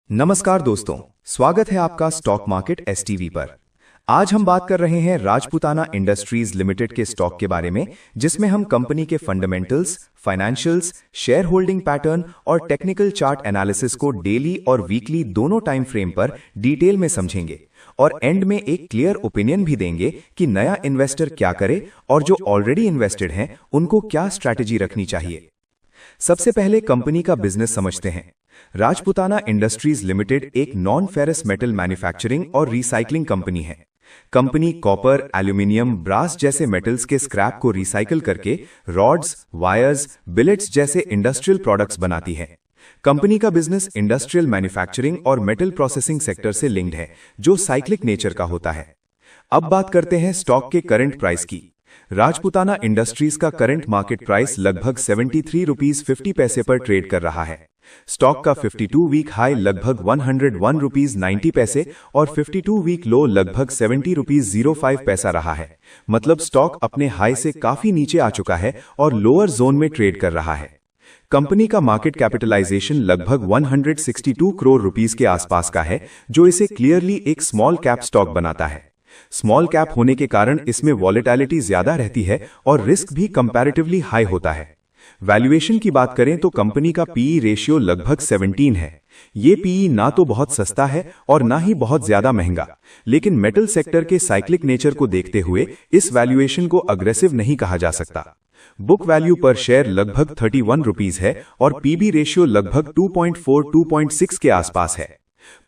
नमस्कार दोस्तों, स्वागत है आपका स्टॉक मार्केट एसटीवी पर। आज हम बात कर रहे हैं राजपूताना इंडस्ट्रीज लिमिटेड के स्टॉक के बारे में, जिसमें हम कंपनी के fundamentals, financials, share holding pattern और टेक्निकल चार्ट एनालिसिस को डेली और वीकली दोनों टाइम फ्रेम पर डिटेल में समझेंगे और एंड में एक क्लियर ओपिनियन भी देंगे कि नया इन्वेस्टर क्या करे और जो ऑलरेडी इन्वेस्टेड हैं उनको क्या स्ट्रैटेजी रखनी चाहिए। सबसे पहले कंपनी का बिजनेस समझते हैं। राजपूताना इंडस्ट्रीज लिमिटेड एक नॉन फेरस मेटल मैन्युफैक्चरिंग और रिसाइकलिंग कंपनी है। कंपनी कॉपर, एल्यूमिनियम, ब्रास जैसे मेटल्स के स्क्रैप को रिसाइकल करके रॉड्स, वायर्स, बिलेट्स जैसे इंडस्ट्रियल प्रोडक्ट्स बनाती है। कंपनी का बिजनेस इंडस्ट्रियल मैन्युफैक्चरिंग और मेटल प्रोसेसिंग सेक्टर से लिंक्ड है, जो साइक्लिक नेचर का होता है। अब बात करते हैं स्टॉक के करंट प्राइस की। राजपूताना इंडस्ट्रीज का करंट मार्केट प्राइस लगभग 73 रुपीज 50 पैसे पर ट्रेड कर रहा है। स्टॉक का 52 वीक हाई लगभग 101 रुपीज 90 पैसे और 52 वीक लो लगभग 70 रुपीज 05 पैसा रहा है। मतलब स्टॉक अपने हाई से काफी नीचे आ चुका है और लोअर जोन में ट्रेड कर रहा है। कंपनी का मार्केट कैपिटलाइजेशन लगभग 162 करोड़ रुपीस के आसपास का है, जो इसे क्लियरली एक स्मॉल कैप स्टॉक बनाता है। स्मॉल कैप होने के कारण इसमें वॉलेटिलिटी ज्यादा रहती है और रिस्क भी कंपैरेटिवली हाई होता है। वैल्यूएशन की बात करें तो कंपनी का पीई रेशियो लगभग 17 है। ये पीई ना तो बहुत सस्ता है और ना ही बहुत ज्यादा महंगा, लेकिन मेटल सेक्टर के साइक्लिक नेचर को देखते हुए इस वैल्यूएशन को अग्रेसिव नहीं कहा जा सकता। बुक वैल्यू पर शेयर लगभग 31 रुपीज है और पीबी रेशियो लगभग 2.4-2.6 के आसपास है।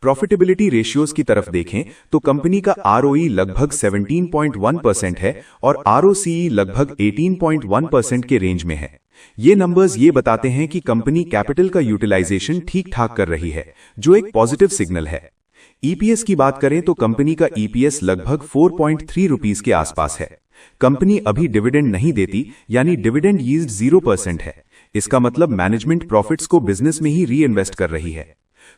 प्रॉफिटेबिलिटी रेशियोज की तरफ देखें तो कंपनी का आरओई लगभग 17.1% है और आरओसीई लगभग 18.1% के रेंज में है। ये नंबर्स ये बताते हैं कि कंपनी कैपिटल का यूटिलाइजेशन ठीक ठाक कर रही है, जो एक पॉजिटिव सिग्नल है। ईपीएस की बात करें तो कंपनी का ईपीएस लगभग 4.3 रुपीस के आसपास है। कंपनी अभी डिविडेंड नहीं देती, यानी डिविडेंड यील्ड 0% है। इसका मतलब मैनेजमेंट प्रॉफिट्स को बिजनेस में ही री इन्वेस्ट कर रही है।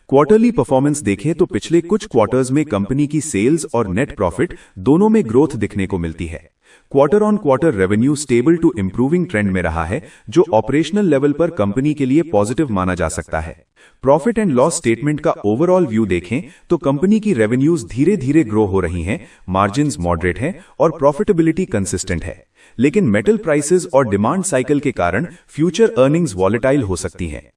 क्वार्टरली परफॉर्मेंस देखें तो पिछले कुछ क्वार्टर्स में कंपनी की सेल्स और नेट प्रॉफिट दोनों में ग्रोथ दिखने को मिलती है। Quarter on quarter revenue stable to improving trend में रहा है, जो ऑपरेशनल लेवल पर कंपनी के लिए पॉजिटिव माना जा सकता है। प्रॉफिट एंड लॉस स्टेटमेंट का ओवरऑल व्यू देखें तो कंपनी की रेवेन्यूज धीरे धीरे ग्रो हो रही हैं, मार्जिन्स मॉडरेट हैं और प्रॉफिटेबिलिटी कंसिस्टेंट है। लेकिन मेटल प्राइसेस और डिमांड साइकिल के कारण फ्यूचर अर्निंग्स वॉलेटाइल हो सकती हैं।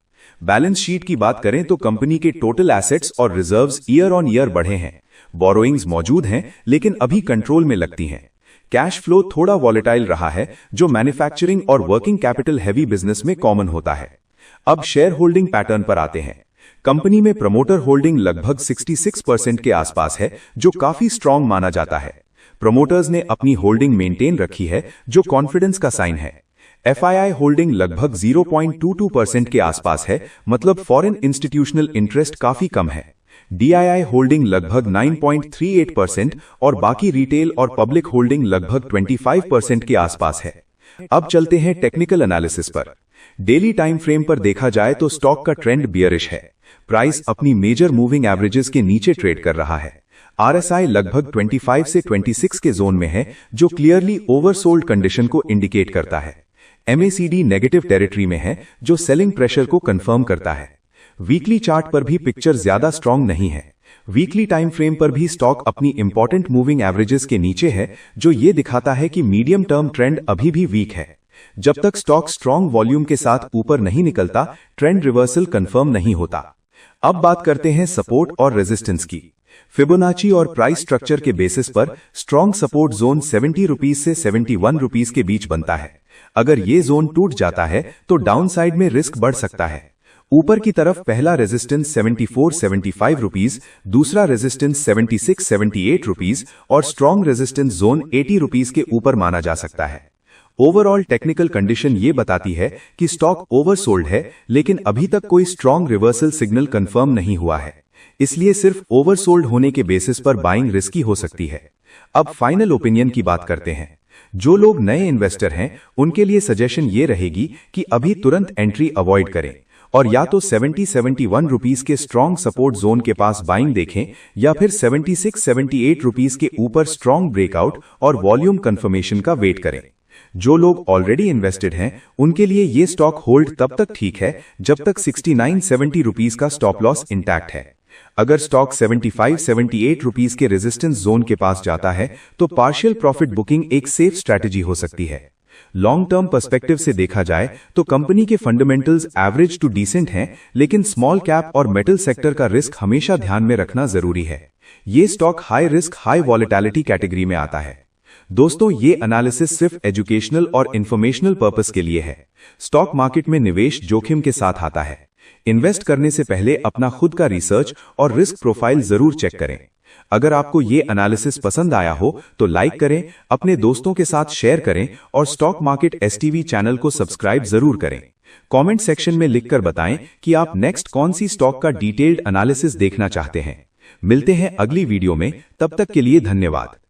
बैलेंस शीट की बात करें तो कंपनी के टोटल एसेट्स और रिजर्व्स ईयर ऑन ईयर बढ़े हैं। बोरोइंग्स मौजूद हैं, लेकिन अभी कंट्रोल में लगती हैं। कैश फ्लो थोड़ा वॉलेटाइल रहा है, जो मैन्युफैक्चरिंग और वर्किंग कैपिटल हैवी बिजनेस में कॉमन होता है। अब शेयर होल्डिंग पैटर्न पर आते हैं। कंपनी में प्रमोटर होल्डिंग लगभग 66% के आसपास है, जो काफी स्ट्रांग माना जाता है। प्रमोटर्स ने अपनी होल्डिंग मेंटेन रखी है, जो कॉन्फिडेंस का साइन है। एफआईआई होल्डिंग लगभग 0.22% के आसपास है, मतलब फॉरेन इंस्टीट्यूशनल इंटरेस्ट काफी कम है। डीआईआई होल्डिंग लगभग 9.38% और बाकी रिटेल और पब्लिक होल्डिंग लगभग 25% के आसपास है। अब चलते हैं टेक्निकल एनालिसिस पर। डेली टाइम फ्रेम पर देखा जाए तो स्टॉक का ट्रेंड बियरिश है। प्राइस अपनी मेजर मूविंग एवरेजेस के नीचे ट्रेड कर रहा है। आरएसआई लगभग 25 से 26 के जोन में है, जो क्लियरली ओवरसोल्ड कंडीशन को इंडिकेट करता है। एमएसीडी नेगेटिव टेरिटरी में है, जो सेलिंग प्रेशर को कंफर्म करता है। वीकली चार्ट पर भी पिक्चर ज्यादा स्ट्रांग नहीं है। वीकली टाइम फ्रेम पर भी स्टॉक अपनी इंपॉर्टेंट मूविंग एवरेजेस के नीचे है, जो ये दिखाता है कि मीडियम टर्म ट्रेंड अभी भी वीक है। जब तक स्टॉक स्ट्रांग वॉल्यूम के साथ ऊपर नहीं निकलता, ट्रेंड रिवर्सल कंफर्म नहीं होता। अब बात करते हैं सपोर्ट और रेजिस्टेंस की। फिबोनाची और प्राइस स्ट्रक्चर के बेसिस पर स्ट्रांग सपोर्ट जोन 70 रुपीज से 71 रुपीज के बीच बनता है। अगर ये जोन टूट जाता है तो डाउनसाइड में रिस्क बढ़ सकता है। ऊपर की तरफ पहला रेजिस्टेंस 74-75 रुपीज, दूसरा रेजिस्टेंस 76-78 रुपीज और स्ट्रांग रेजिस्टेंस जोन 80 रुपीज के ऊपर माना जा सकता है। ओवरऑल टेक्निकल कंडीशन ये बताती है कि स्टॉक ओवरसोल्ड है, लेकिन अभी तक कोई स्ट्रांग रिवर्सल सिग्नल कंफर्म नहीं हुआ है। इसलिए सिर्फ ओवरसोल्ड होने के बेसिस पर बाइंग रिस्की हो सकती है। अब फाइनल ओपिनियन की बात करते हैं। जो लोग नए इन्वेस्टर हैं, उनके लिए सजेशन ये रहेगी कि अभी तुरंत एंट्री अवॉइड करें और या तो 70-71 रुपीस के स्ट्रांग सपोर्ट जोन के पास बाइंग देखें, या फिर 76-78 रुपीस के ऊपर स्ट्रांग ब्रेकआउट और वॉल्यूम कंफर्मेशन का वेट करें। जो लोग ऑलरेडी इन्वेस्टेड हैं, उनके लिए ये स्टॉक होल्ड तब तक ठीक है जब तक 69-70 रुपीस का स्टॉप लॉस इंटैक्ट है। अगर स्टॉक 75-78 रुपीस के रेजिस्टेंस जोन के पास जाता है तो पार्शियल प्रॉफिट बुकिंग एक सेफ स्ट्रैटेजी हो सकती है। लॉन्ग टर्म पर्सपेक्टिव से देखा जाए तो कंपनी के फंडामेंटल्स एवरेज टू डिसेंट हैं, लेकिन स्मॉल कैप और मेटल सेक्टर का रिस्क हमेशा ध्यान में रखना जरूरी है। ये stock high risk high volatility category में आता है। दोस्तों, ये एनालिसिस सिर्फ एजुकेशनल और इंफॉर्मेशनल पर्पस के लिए है। स्टॉक मार्केट में निवेश जोखिम के साथ आता है। इन्वेस्ट करने से पहले अपना खुद का रिसर्च और रिस्क प्रोफाइल जरूर चेक करें। अगर आपको ये एनालिसिस पसंद आया हो तो लाइक करें, अपने दोस्तों के साथ शेयर करें और स्टॉक मार्केट एसटीवी चैनल को सब्सक्राइब जरूर करें। कमेंट सेक्शन में लिखकर बताएं कि आप नेक्स्ट कौन सी स्टॉक का डिटेल्ड एनालिसिस देखना चाहते हैं। मिलते हैं अगली वीडियो में, तब तक के लिए धन्यवाद।